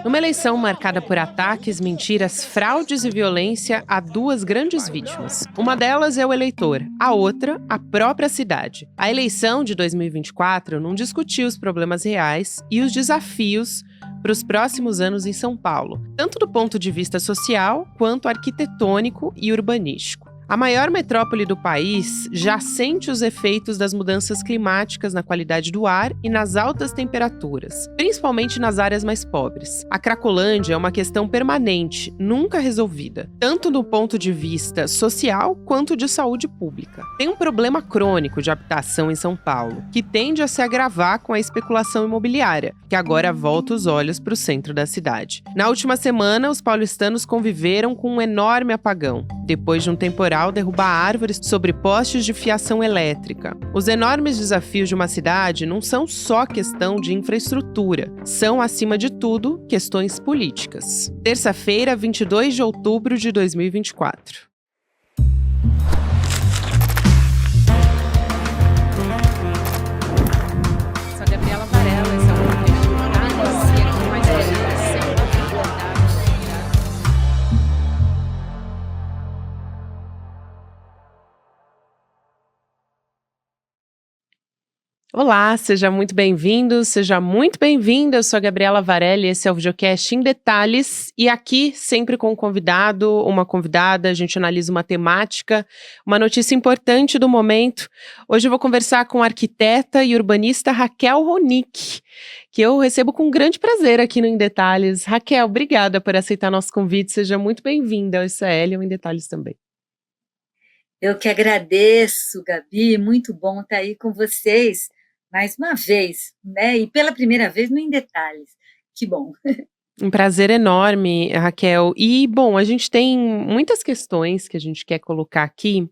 Numa eleição marcada por ataques, mentiras, fraudes e violência, há duas grandes vítimas. Uma delas é o eleitor, a outra, a própria cidade. A eleição de 2024 não discutiu os problemas reais e os desafios para os próximos anos em São Paulo, tanto do ponto de vista social quanto arquitetônico e urbanístico. A maior metrópole do país já sente os efeitos das mudanças climáticas na qualidade do ar e nas altas temperaturas, principalmente nas áreas mais pobres. A Cracolândia é uma questão permanente, nunca resolvida, tanto do ponto de vista social quanto de saúde pública. Tem um problema crônico de habitação em São Paulo, que tende a se agravar com a especulação imobiliária, que agora volta os olhos para o centro da cidade. Na última semana, os paulistanos conviveram com um enorme apagão, depois de um temporal derrubar árvores sobre postes de fiação elétrica. Os enormes desafios de uma cidade não são só questão de infraestrutura, são, acima de tudo, questões políticas. Terça-feira, 22 de outubro de 2024. Sou a Gabriela Varela, esse é o podcast Indetalis, e aqui mais Olá, seja muito bem-vindo, seja muito bem-vinda. Eu sou a Gabriela Varela e esse é o videocast Em Detalhes. E aqui, sempre com um convidado, uma convidada, a gente analisa uma temática, uma notícia importante do momento. Hoje eu vou conversar com a arquiteta e urbanista Raquel Ronick, que eu recebo com grande prazer aqui no Em Detalhes. Raquel, obrigada por aceitar nosso convite. Seja muito bem-vinda ao ICL e ao Em Detalhes também. Eu que agradeço, Gabi, muito bom estar aí com vocês mais uma vez, né? E pela primeira vez no Em Detalhes. Que bom. Um prazer enorme, Raquel. E, bom, a gente tem muitas questões que a gente quer colocar aqui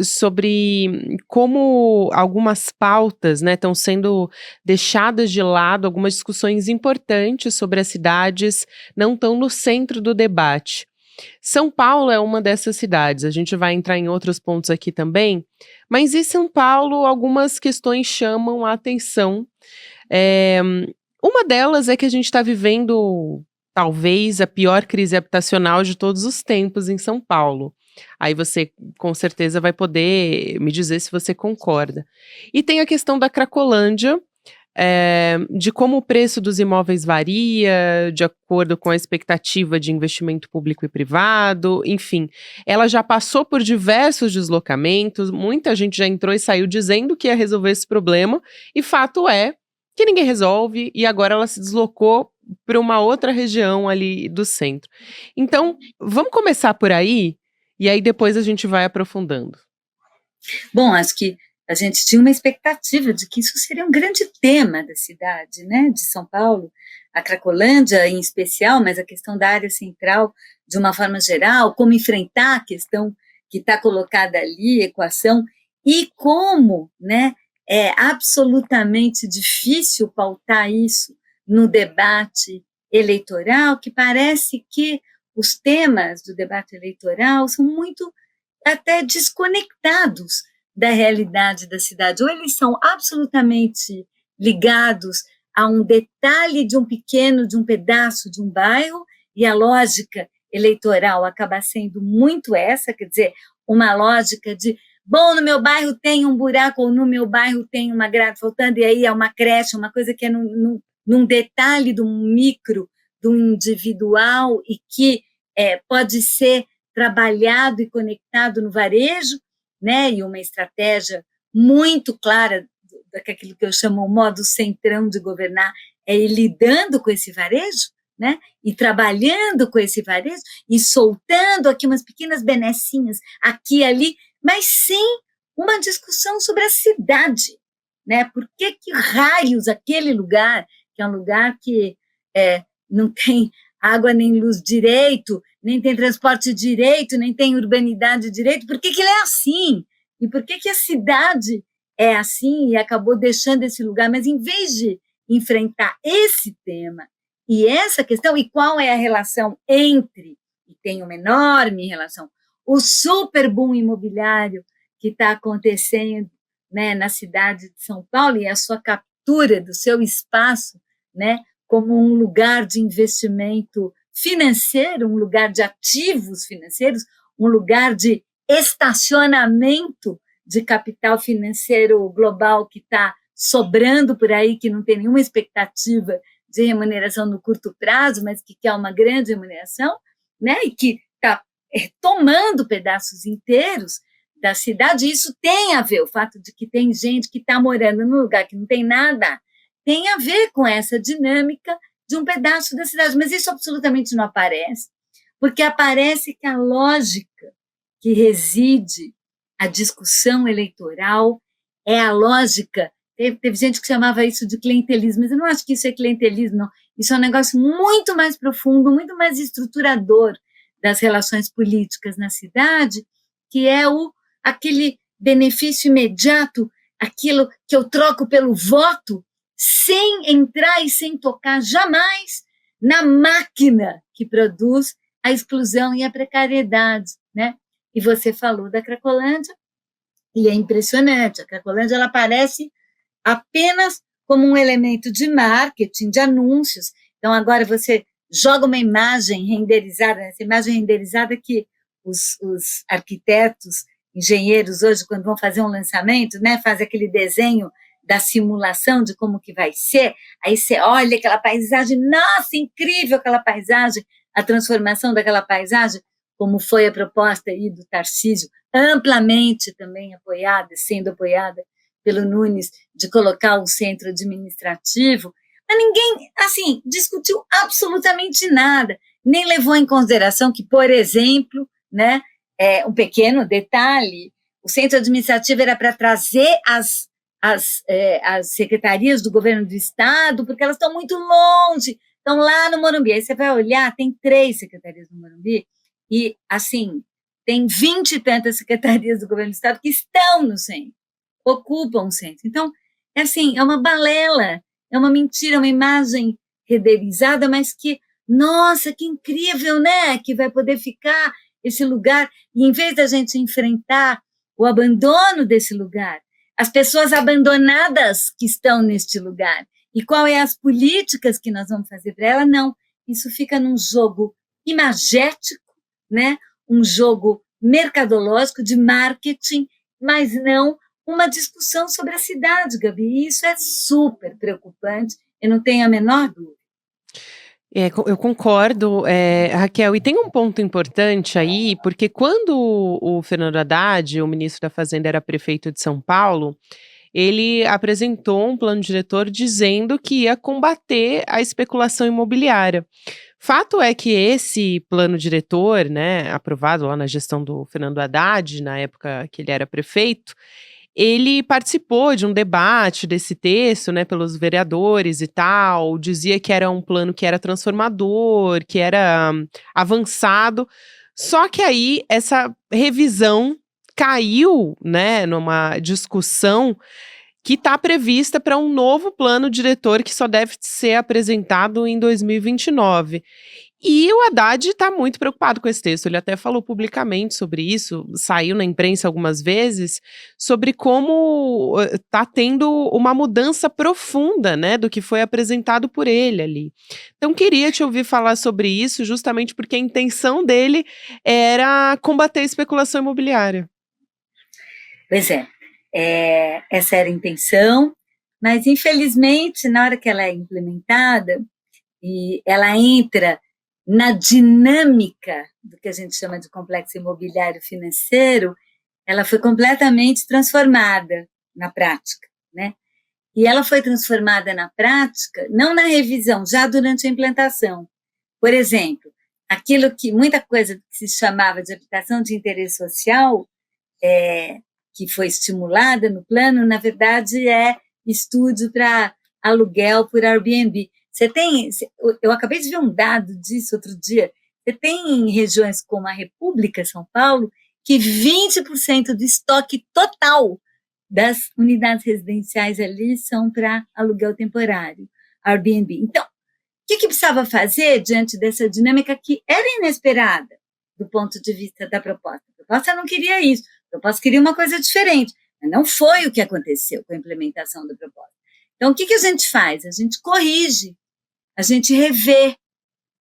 sobre como algumas pautas, né, estão sendo deixadas de lado, algumas discussões importantes sobre as cidades não estão no centro do debate. São Paulo é uma dessas cidades, a gente vai entrar em outros pontos aqui também, mas em São Paulo algumas questões chamam a atenção. É, uma delas é que a gente está vivendo, talvez, a pior crise habitacional de todos os tempos em São Paulo. Aí você, com certeza, vai poder me dizer se você concorda. E tem a questão da Cracolândia, de como o preço dos imóveis varia, de acordo com a expectativa de investimento público e privado, enfim. Ela já passou por diversos deslocamentos, muita gente já entrou e saiu dizendo que ia resolver esse problema, e fato é que ninguém resolve, e agora ela se deslocou para uma outra região ali do centro. Então, vamos começar por aí, e aí depois a gente vai aprofundando. Bom, acho que a gente tinha uma expectativa de que isso seria um grande tema da cidade, né, de São Paulo, a Cracolândia em especial, mas a questão da área central de uma forma geral, como enfrentar a questão que está colocada ali, equação, e como, né, é absolutamente difícil pautar isso no debate eleitoral, que parece que os temas do debate eleitoral são muito até desconectados da realidade da cidade, ou eles são absolutamente ligados a um detalhe de um pedaço de um bairro, e a lógica eleitoral acaba sendo muito essa, quer dizer, uma lógica de, bom, no meu bairro tem um buraco, ou no meu bairro tem uma grade faltando, e aí é uma creche, uma coisa que é num detalhe do micro, do individual, e que pode ser trabalhado e conectado no varejo, né, e uma estratégia muito clara daquilo que eu chamo o modo centrão de governar, é ir lidando com esse varejo, né, e trabalhando com esse varejo, e soltando aqui umas pequenas benessinhas aqui e ali, mas sem uma discussão sobre a cidade, né, por que raios aquele lugar, que é um lugar que não tem água nem luz direito, nem tem transporte direito, nem tem urbanidade direito, por que ele é assim? E por que a cidade é assim e acabou deixando esse lugar? Mas em vez de enfrentar esse tema e essa questão, e qual é a relação entre, e tem uma enorme relação, o super boom imobiliário que está acontecendo, né, na cidade de São Paulo, e a sua captura do seu espaço, né, como um lugar de investimento financeiro, um lugar de ativos financeiros, um lugar de estacionamento de capital financeiro global que está sobrando por aí, que não tem nenhuma expectativa de remuneração no curto prazo, mas que quer uma grande remuneração, né? E que está tomando pedaços inteiros da cidade. E isso tem a ver, o fato de que tem gente que está morando num lugar que não tem nada, tem a ver com essa dinâmica de um pedaço da cidade, mas isso absolutamente não aparece, porque aparece que a lógica que reside a discussão eleitoral é a lógica. Teve gente que chamava isso de clientelismo, mas eu não acho que isso é clientelismo, não. Isso é um negócio muito mais profundo, muito mais estruturador das relações políticas na cidade, que é aquele benefício imediato, aquilo que eu troco pelo voto, sem entrar e sem tocar jamais na máquina que produz a exclusão e a precariedade, né? E você falou da Cracolândia, e é impressionante, a Cracolândia ela aparece apenas como um elemento de marketing, de anúncios. Então, agora você joga uma imagem renderizada, essa imagem renderizada que os arquitetos, engenheiros hoje, quando vão fazer um lançamento, né, fazem aquele desenho da simulação de como que vai ser, aí você olha aquela paisagem, nossa, incrível aquela paisagem, a transformação daquela paisagem, como foi a proposta aí do Tarcísio, amplamente também apoiada, sendo apoiada pelo Nunes, de colocar o centro administrativo, mas ninguém, assim, discutiu absolutamente nada, nem levou em consideração que, por exemplo, né, um pequeno detalhe, o centro administrativo era para trazer as secretarias do governo do estado, porque elas estão muito longe, estão lá no Morumbi. Aí você vai olhar, tem 3 secretarias no Morumbi, e, assim, tem 20 e tantas secretarias do governo do estado que estão no centro, ocupam o centro. Então, assim, é uma balela, é uma mentira, uma imagem renderizada, mas que, nossa, que incrível, né? Que vai poder ficar esse lugar, e em vez da gente enfrentar o abandono desse lugar, as pessoas abandonadas que estão neste lugar, e qual é as políticas que nós vamos fazer para ela, não. Isso fica num jogo imagético, né? Um jogo mercadológico de marketing, mas não uma discussão sobre a cidade, Gabi, e isso é super preocupante, eu não tenho a menor dúvida. Eu concordo, Raquel, e tem um ponto importante aí, porque quando o Fernando Haddad, o ministro da Fazenda, era prefeito de São Paulo, ele apresentou um plano diretor dizendo que ia combater a especulação imobiliária. Fato é que esse plano diretor, né, aprovado lá na gestão do Fernando Haddad, na época que ele era prefeito, ele participou de um debate desse texto, né, pelos vereadores e tal, dizia que era um plano que era transformador, que era avançado, só que aí essa revisão caiu, né, numa discussão que está prevista para um novo plano diretor que só deve ser apresentado em 2029. E o Haddad está muito preocupado com esse texto, ele até falou publicamente sobre isso, saiu na imprensa algumas vezes, sobre como está tendo uma mudança profunda, né, do que foi apresentado por ele ali. Então queria te ouvir falar sobre isso, justamente porque a intenção dele era combater a especulação imobiliária. Pois é, essa era a intenção, mas infelizmente na hora que ela é implementada e ela entra na dinâmica do que a gente chama de complexo imobiliário financeiro, ela foi completamente transformada na prática, né? E ela foi transformada na prática, não na revisão, já durante a implantação. Por exemplo, muita coisa que se chamava de habitação de interesse social, que foi estimulada no plano, na verdade é estúdio para aluguel por Airbnb. Eu acabei de ver um dado disso outro dia, você tem regiões como a República, São Paulo, que 20% do estoque total das unidades residenciais ali são para aluguel temporário, Airbnb. Então, o que precisava fazer diante dessa dinâmica que era inesperada do ponto de vista da proposta? A proposta não queria isso, a proposta queria uma coisa diferente, mas não foi o que aconteceu com a implementação da proposta. Então, o que a gente faz? A gente corrige a gente revê.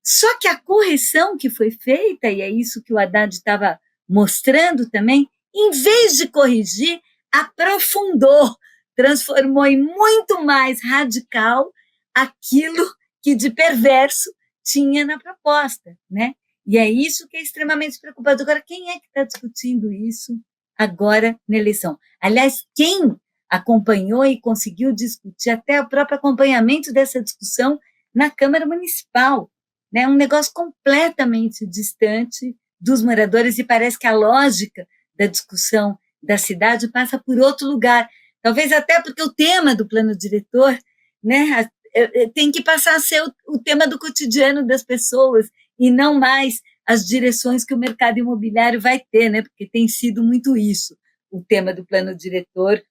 Só que a correção que foi feita, e é isso que o Haddad estava mostrando também, em vez de corrigir, aprofundou, transformou em muito mais radical aquilo que de perverso tinha na proposta, né? E é isso que é extremamente preocupante. Agora, quem é que está discutindo isso agora na eleição? Aliás, quem acompanhou e conseguiu discutir até o próprio acompanhamento dessa discussão na Câmara Municipal, né? Um negócio completamente distante dos moradores, e parece que a lógica da discussão da cidade passa por outro lugar. Talvez até porque o tema do plano diretor, né, tem que passar a ser o tema do cotidiano das pessoas e não mais as direções que o mercado imobiliário vai ter, né, porque tem sido muito isso, o tema do plano diretor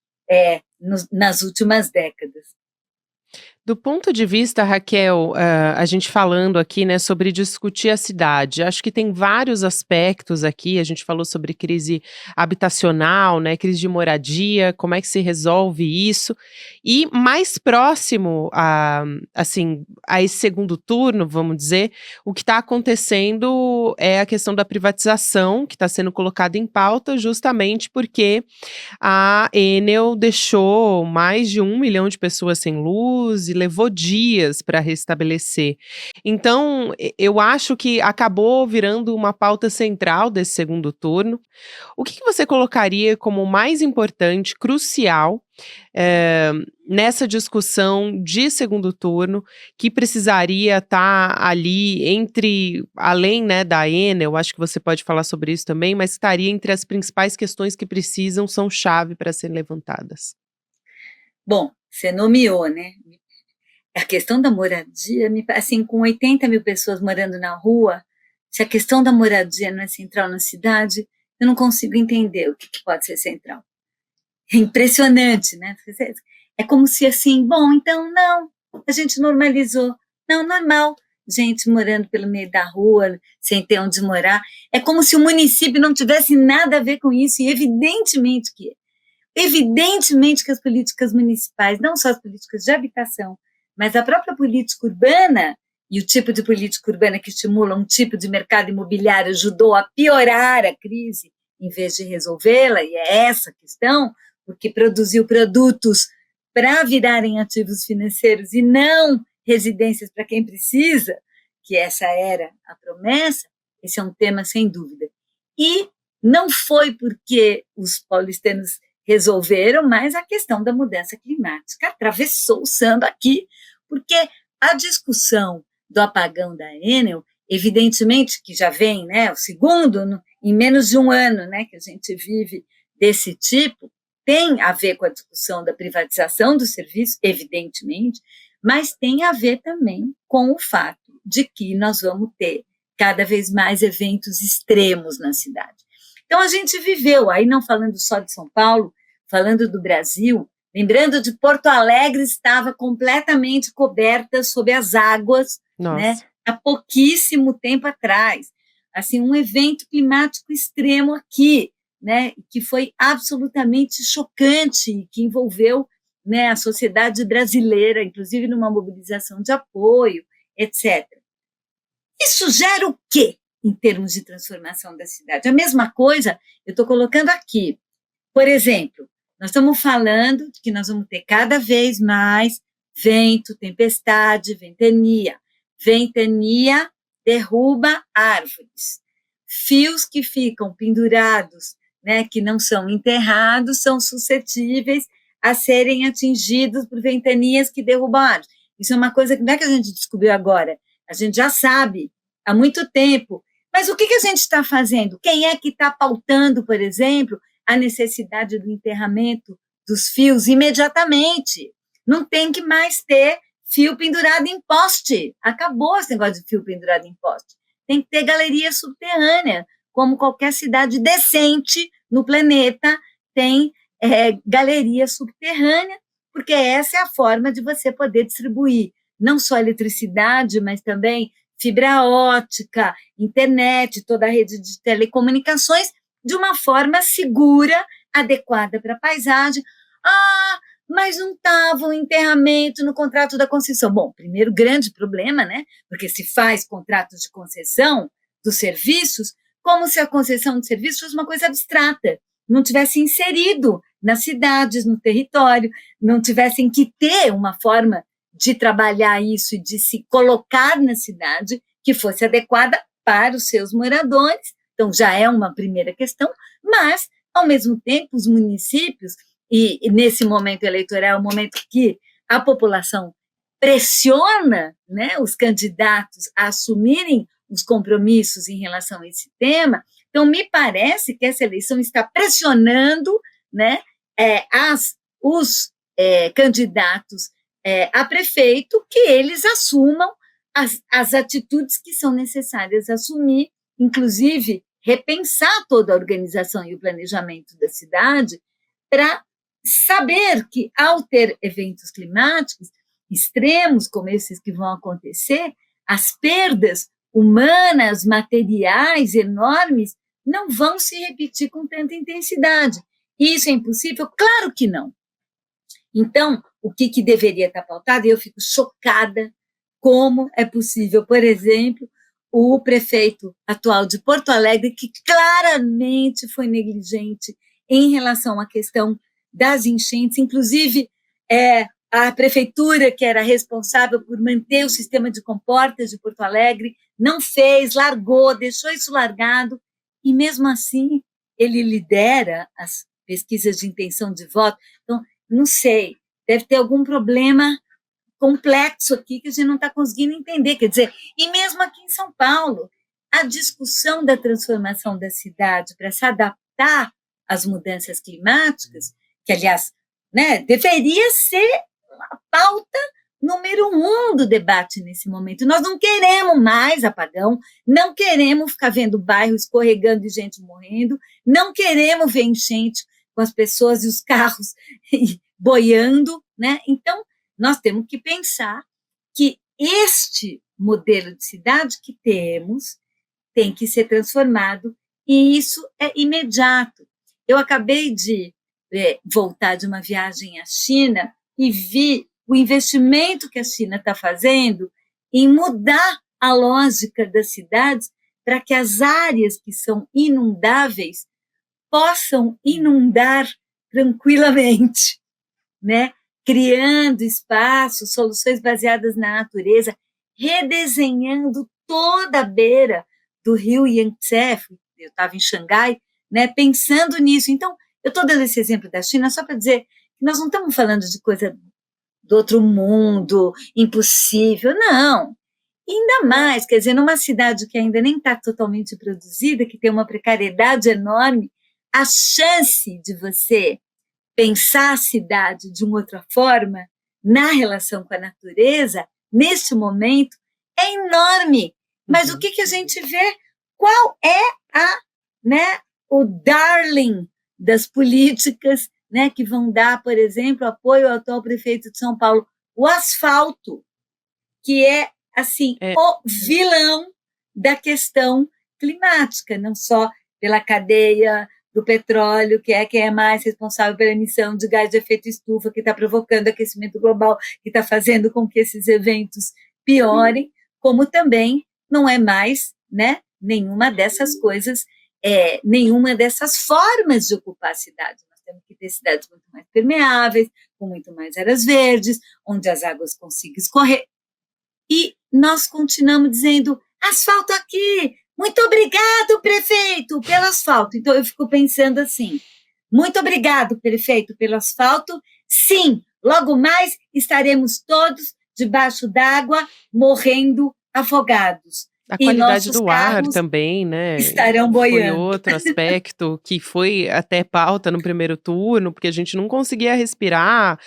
nas últimas décadas. Do ponto de vista, Raquel, a gente falando aqui, né, sobre discutir a cidade, acho que tem vários aspectos aqui. A gente falou sobre crise habitacional, né, crise de moradia, como é que se resolve isso. E mais próximo assim, a esse segundo turno, vamos dizer, o que está acontecendo é a questão da privatização, que está sendo colocada em pauta justamente porque a Enel deixou mais de 1 milhão de pessoas sem luz e levou dias para restabelecer. Então, eu acho que acabou virando uma pauta central desse segundo turno. O que você colocaria como mais importante, crucial, eh, nessa discussão de segundo turno, que precisaria estar ali além, né, da Enel, acho que você pode falar sobre isso também, mas estaria entre as principais questões que são chave para serem levantadas? Bom, você nomeou, né? A questão da moradia, assim, com 80 mil pessoas morando na rua, se a questão da moradia não é central na cidade, eu não consigo entender o que pode ser central. É impressionante, né? É como se assim, bom, então não, a gente normalizou. Não, normal, gente morando pelo meio da rua, sem ter onde morar. É como se o município não tivesse nada a ver com isso, e evidentemente que as políticas municipais, não só as políticas de habitação, mas a própria política urbana e o tipo de política urbana que estimula um tipo de mercado imobiliário ajudou a piorar a crise em vez de resolvê-la, e é essa a questão, porque produziu produtos para virarem ativos financeiros e não residências para quem precisa, que essa era a promessa. Esse é um tema sem dúvida. E não foi porque os paulistanos resolveram, mas a questão da mudança climática atravessou o samba aqui, porque a discussão do apagão da Enel, evidentemente que já vem, né, o segundo, em menos de um ano, né, que a gente vive desse tipo, tem a ver com a discussão da privatização do serviço, evidentemente, mas tem a ver também com o fato de que nós vamos ter cada vez mais eventos extremos na cidade. Então, a gente viveu, aí não falando só de São Paulo, falando do Brasil, lembrando de Porto Alegre, estava completamente coberta sob as águas, né, há pouquíssimo tempo atrás. Assim, um evento climático extremo aqui, né, que foi absolutamente chocante, que envolveu, né, a sociedade brasileira, inclusive numa mobilização de apoio, etc. Isso gera o quê em termos de transformação da cidade? A mesma coisa eu estou colocando aqui. Por exemplo, nós estamos falando de que nós vamos ter cada vez mais vento, tempestade, ventania. Ventania derruba árvores. Fios que ficam pendurados, né, que não são enterrados, são suscetíveis a serem atingidos por ventanias que derrubam árvores. Isso é uma coisa que não é que a gente descobriu agora, a gente já sabe há muito tempo. Mas o que a gente está fazendo? Quem é que está pautando, por exemplo, a necessidade do enterramento dos fios imediatamente? Não tem que mais ter fio pendurado em poste. Acabou esse negócio de fio pendurado em poste. Tem que ter galeria subterrânea, como qualquer cidade decente no planeta tem galeria subterrânea, porque essa é a forma de você poder distribuir não só eletricidade, mas também fibra ótica, internet, toda a rede de telecomunicações, de uma forma segura, adequada para a paisagem. Ah, mas não estava o enterramento no contrato da concessão. Bom, primeiro grande problema, né? Porque se faz contrato de concessão dos serviços, como se a concessão de serviços fosse uma coisa abstrata, não tivesse inserido nas cidades, no território, não tivessem que ter uma forma de trabalhar isso e de se colocar na cidade que fosse adequada para os seus moradores. Então, já é uma primeira questão, mas, ao mesmo tempo, os municípios, e nesse momento eleitoral, é o momento que a população pressiona, né, os candidatos a assumirem os compromissos em relação a esse tema. Então, me parece que essa eleição está pressionando, né, os candidatos a prefeito que eles assumam as atitudes que são necessárias assumir, inclusive repensar toda a organização e o planejamento da cidade, para saber que, ao ter eventos climáticos extremos, como esses que vão acontecer, as perdas humanas, materiais enormes, não vão se repetir com tanta intensidade. Isso é impossível? Claro que não. Então, o que deveria estar pautado, e eu fico chocada como é possível, por exemplo, o prefeito atual de Porto Alegre, que claramente foi negligente em relação à questão das enchentes, inclusive a prefeitura, que era responsável por manter o sistema de comportas de Porto Alegre, não fez, largou, deixou isso largado, e mesmo assim ele lidera as pesquisas de intenção de voto. Então, não sei, deve ter algum problema complexo aqui que a gente não está conseguindo entender. Quer dizer, e mesmo aqui em São Paulo, a discussão da transformação da cidade para se adaptar às mudanças climáticas, que, aliás, né, deveria ser a pauta número 1 do debate nesse momento. Nós não queremos mais apagão, não queremos ficar vendo bairro escorregando e gente morrendo, não queremos ver enchente com as pessoas e os carros boiando, né? Então, nós temos que pensar que este modelo de cidade que temos tem que ser transformado, e isso é imediato. Eu acabei de voltar de uma viagem à China e vi o investimento que a China está fazendo em mudar a lógica das cidades para que as áreas que são inundáveis possam inundar tranquilamente, né? Criando espaços, soluções baseadas na natureza, redesenhando toda a beira do rio Yangtze. Eu estava em Xangai, né, pensando nisso. Então, eu estou dando esse exemplo da China só para dizer que nós não estamos falando de coisa do outro mundo, impossível, não. E ainda mais, quer dizer, numa cidade que ainda nem está totalmente produzida, que tem uma precariedade enorme, a chance de você pensar a cidade de uma outra forma, na relação com a natureza, neste momento, é enorme. Mas o que a gente vê? Qual é o darling das políticas, né, que vão dar, por exemplo, apoio ao atual prefeito de São Paulo? O asfalto, que é, assim, o vilão da questão climática, não só pela cadeia do petróleo, que é quem é mais responsável pela emissão de gás de efeito estufa, que está provocando aquecimento global, que está fazendo com que esses eventos piorem, como também não é mais, né, nenhuma dessas coisas, nenhuma dessas formas de ocupar a cidade. Nós temos que ter cidades muito mais permeáveis, com muito mais áreas verdes, onde as águas consigam escorrer. E nós continuamos dizendo, asfalto aqui, muito obrigado, prefeito, pelo asfalto. Então, eu fico pensando assim, muito obrigado, prefeito, pelo asfalto. Sim, logo mais estaremos todos debaixo d'água, morrendo afogados. A qualidade do ar também, né? Estarão boiando. Foi outro aspecto que foi até pauta no primeiro turno, porque a gente não conseguia respirar.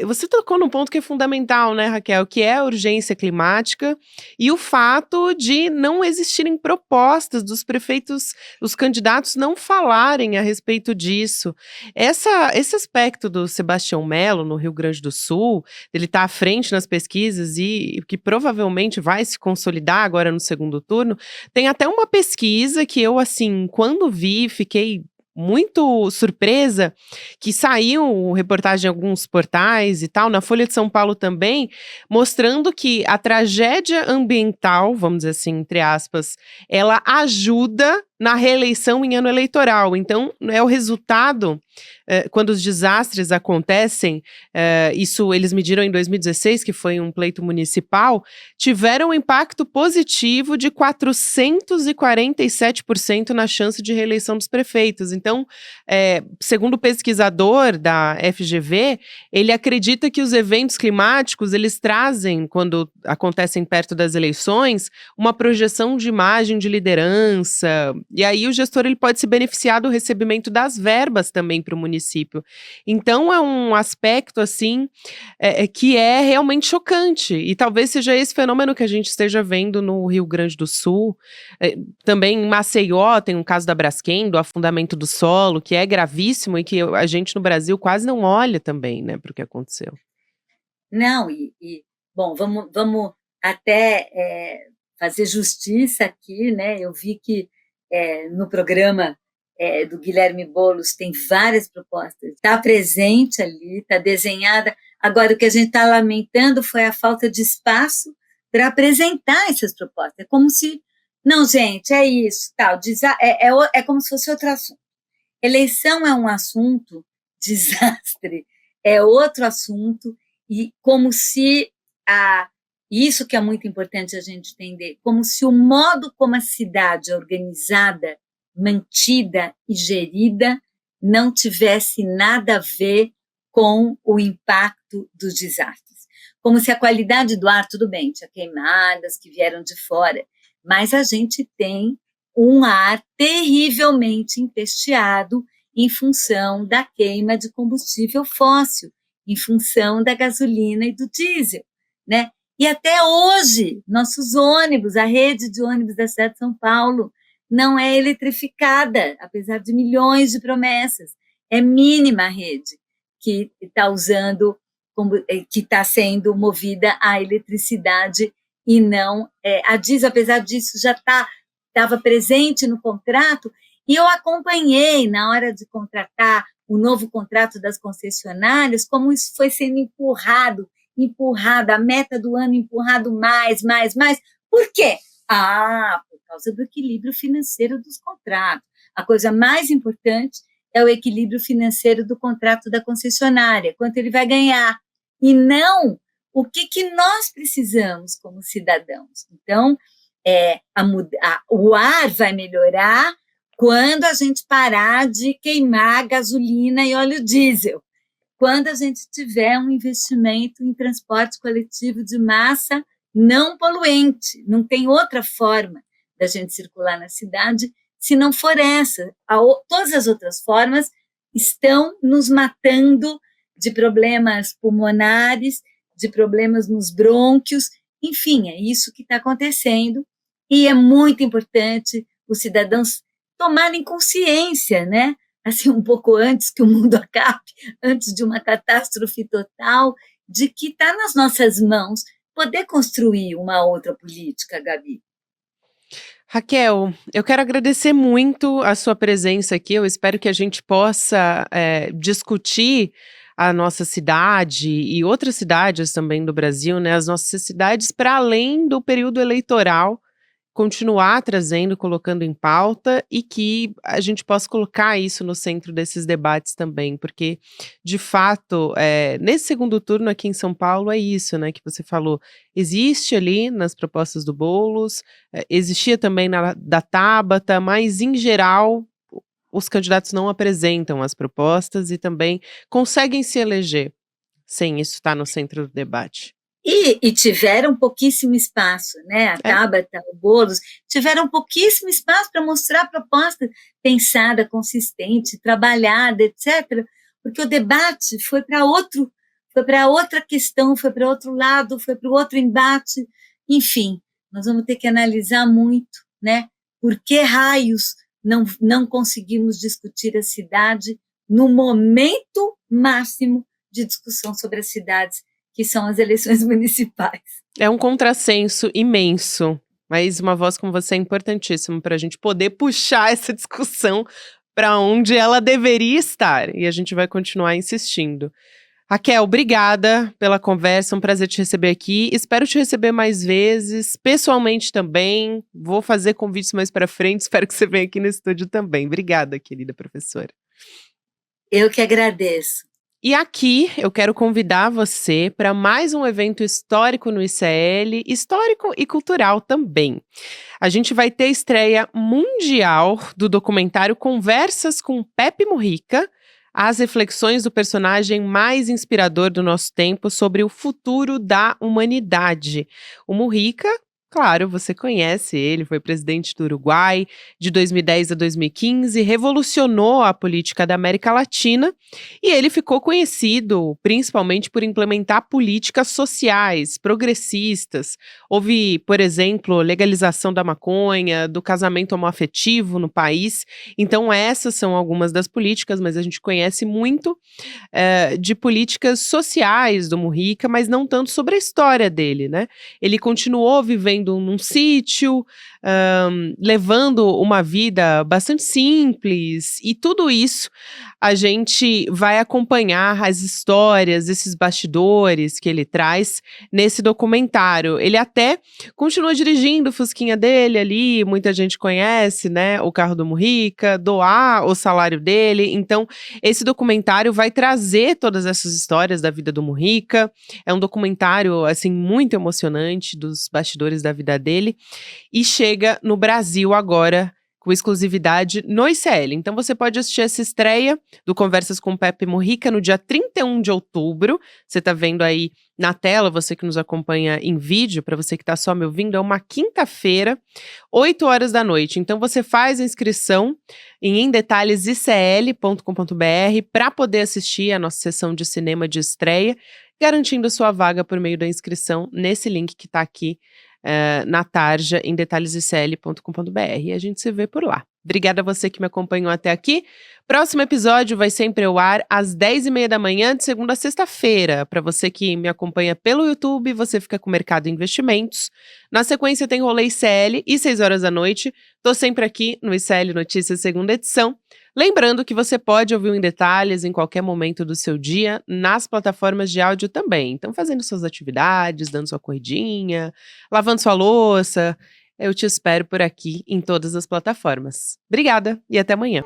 Você tocou num ponto que é fundamental, né, Raquel? Que é a urgência climática e o fato de não existirem propostas dos prefeitos, os candidatos não falarem a respeito disso. Esse aspecto do Sebastião Melo, no Rio Grande do Sul, ele está à frente nas pesquisas e que provavelmente vai se consolidar agora no segundo turno, tem até uma pesquisa que eu, assim, quando vi, fiquei muito surpresa, que saiu reportagem em alguns portais e tal, na Folha de São Paulo também, mostrando que a tragédia ambiental, vamos dizer assim, entre aspas, ela ajuda na reeleição em ano eleitoral. Então, é o resultado, quando os desastres acontecem, isso eles mediram em 2016, que foi um pleito municipal, tiveram um impacto positivo de 447% na chance de reeleição dos prefeitos. Então, segundo o pesquisador da FGV, ele acredita que os eventos climáticos, eles trazem, quando acontecem perto das eleições, uma projeção de imagem de liderança, e aí o gestor ele pode se beneficiar do recebimento das verbas também para o município. Então é um aspecto assim que é realmente chocante, e talvez seja esse fenômeno que a gente esteja vendo no Rio Grande do Sul. Também em Maceió tem um caso da Braskem, do afundamento do solo, que é gravíssimo e que a gente no Brasil quase não olha também, né, para o que aconteceu. Não, bom, vamos até fazer justiça aqui, né? Eu vi que no programa do Guilherme Boulos tem várias propostas, está presente ali, está desenhada. Agora, o que a gente está lamentando foi a falta de espaço para apresentar essas propostas. É como se, não, gente, é isso, tal, é como se fosse outro assunto. Eleição é um assunto, desastre é outro assunto, e como se isso que é muito importante a gente entender, como se o modo como a cidade é organizada, mantida e gerida não tivesse nada a ver com o impacto dos desastres. Como se a qualidade do ar, tudo bem, tinha queimadas que vieram de fora, mas a gente tem um ar terrivelmente empesteado em função da queima de combustível fóssil, em função da gasolina e do diesel, né? E até hoje, nossos ônibus, a rede de ônibus da cidade de São Paulo, não é eletrificada, apesar de milhões de promessas. É mínima a rede que está usando, que está sendo movida à eletricidade e não a diesel. Apesar disso, já estava presente no contrato, e eu acompanhei na hora de contratar o novo contrato das concessionárias, como isso foi sendo empurrado, a meta do ano empurrado mais. Por quê? Por causa do equilíbrio financeiro dos contratos. A coisa mais importante é o equilíbrio financeiro do contrato da concessionária, quanto ele vai ganhar, e não o que nós precisamos como cidadãos. Então, o ar vai melhorar quando a gente parar de queimar gasolina e óleo diesel, quando a gente tiver um investimento em transporte coletivo de massa não poluente. Não tem outra forma da gente circular na cidade se não for essa. Todas as outras formas estão nos matando de problemas pulmonares, de problemas nos brônquios. Enfim, é isso que está acontecendo, e é muito importante os cidadãos tomarem consciência, né? Assim, um pouco antes que o mundo acabe, antes de uma catástrofe total, de que está nas nossas mãos poder construir uma outra política, Gabi. Raquel, eu quero agradecer muito a sua presença aqui. Eu espero que a gente possa discutir a nossa cidade e outras cidades também do Brasil, né? As nossas cidades para além do período eleitoral, continuar trazendo, colocando em pauta, e que a gente possa colocar isso no centro desses debates também, porque, de fato, nesse segundo turno aqui em São Paulo é isso, né, que você falou, existe ali nas propostas do Boulos, existia também da Tabata, mas, em geral, os candidatos não apresentam as propostas e também conseguem se eleger sem isso estar no centro do debate. E tiveram pouquíssimo espaço, né? A Tabata, o Boulos, tiveram pouquíssimo espaço para mostrar a proposta pensada, consistente, trabalhada, etc. Porque o debate foi para outra questão, foi para outro lado, foi para o outro embate. Enfim, nós vamos ter que analisar muito, né? Por que raios não conseguimos discutir a cidade no momento máximo de discussão sobre as cidades, que são as eleições municipais. É um contrassenso imenso, mas uma voz como você é importantíssima para a gente poder puxar essa discussão para onde ela deveria estar. E a gente vai continuar insistindo. Raquel, obrigada pela conversa, um prazer te receber aqui. Espero te receber mais vezes, pessoalmente também. Vou fazer convites mais para frente, espero que você venha aqui no estúdio também. Obrigada, querida professora. Eu que agradeço. E aqui eu quero convidar você para mais um evento histórico no ICL, histórico e cultural também. A gente vai ter estreia mundial do documentário Conversas com Pepe Mujica, as reflexões do personagem mais inspirador do nosso tempo sobre o futuro da humanidade. O Mujica, claro, você conhece ele, foi presidente do Uruguai de 2010 a 2015, revolucionou a política da América Latina e ele ficou conhecido principalmente por implementar políticas sociais, progressistas. Houve, por exemplo, legalização da maconha, do casamento homoafetivo no país. Então essas são algumas das políticas, mas a gente conhece muito de políticas sociais do Mujica, mas não tanto sobre a história dele, né? Ele continuou vivendo num sítio, levando uma vida bastante simples, e tudo isso a gente vai acompanhar as histórias, esses bastidores que ele traz nesse documentário. Ele até continua dirigindo o Fusquinha dele ali, muita gente conhece, né, o carro do Mujica, doar o salário dele. Então, esse documentário vai trazer todas essas histórias da vida do Mujica. É um documentário, assim, muito emocionante dos bastidores da vida dele, e chega no Brasil agora com exclusividade no ICL. Então você pode assistir essa estreia do Conversas com Pepe Mujica no dia 31 de outubro. Você tá vendo aí na tela, você que nos acompanha em vídeo, para você que tá só me ouvindo, é uma quinta-feira, 8 horas da noite. Então você faz a inscrição em emdetalhesicl.com.br para poder assistir a nossa sessão de cinema de estreia, garantindo sua vaga por meio da inscrição nesse link que tá aqui na tarja, em detalhesicl.com.br. E a gente se vê por lá. Obrigada a você que me acompanhou até aqui. Próximo episódio vai sempre ao ar às 10h30 da manhã, de segunda a sexta-feira. Para você que me acompanha pelo YouTube, você fica com o Mercado Investimentos. Na sequência tem Rolê ICL e 6 horas da noite. Tô sempre aqui no ICL Notícias, segunda edição. Lembrando que você pode ouvir Em Detalhes em qualquer momento do seu dia, nas plataformas de áudio também. Então, fazendo suas atividades, dando sua corridinha, lavando sua louça. Eu te espero por aqui em todas as plataformas. Obrigada e até amanhã.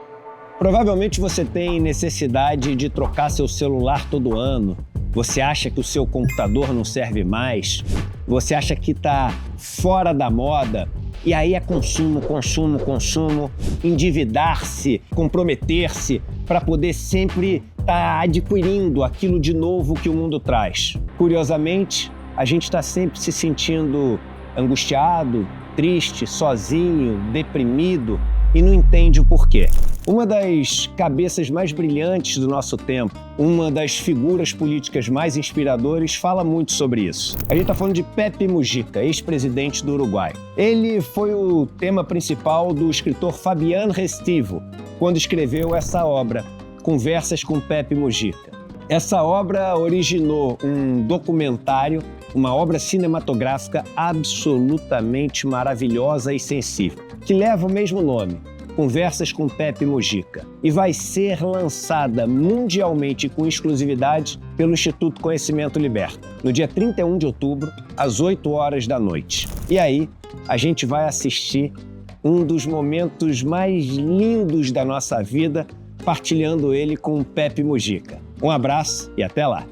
Provavelmente você tem necessidade de trocar seu celular todo ano. Você acha que o seu computador não serve mais. Você acha que está fora da moda. E aí é consumo, consumo, consumo, endividar-se, comprometer-se para poder sempre estar adquirindo aquilo de novo que o mundo traz. Curiosamente, a gente está sempre se sentindo angustiado, triste, sozinho, deprimido e não entende o porquê. Uma das cabeças mais brilhantes do nosso tempo, uma das figuras políticas mais inspiradoras, fala muito sobre isso. A gente está falando de Pepe Mujica, ex-presidente do Uruguai. Ele foi o tema principal do escritor Fabián Restivo, quando escreveu essa obra, Conversas com Pepe Mujica. Essa obra originou um documentário, uma obra cinematográfica absolutamente maravilhosa e sensível, que leva o mesmo nome, Conversas com Pepe Mujica, e vai ser lançada mundialmente com exclusividade pelo Instituto Conhecimento Liberta, no dia 31 de outubro, às 8 horas da noite. E aí, a gente vai assistir um dos momentos mais lindos da nossa vida, partilhando ele com o Pepe Mujica. Um abraço e até lá!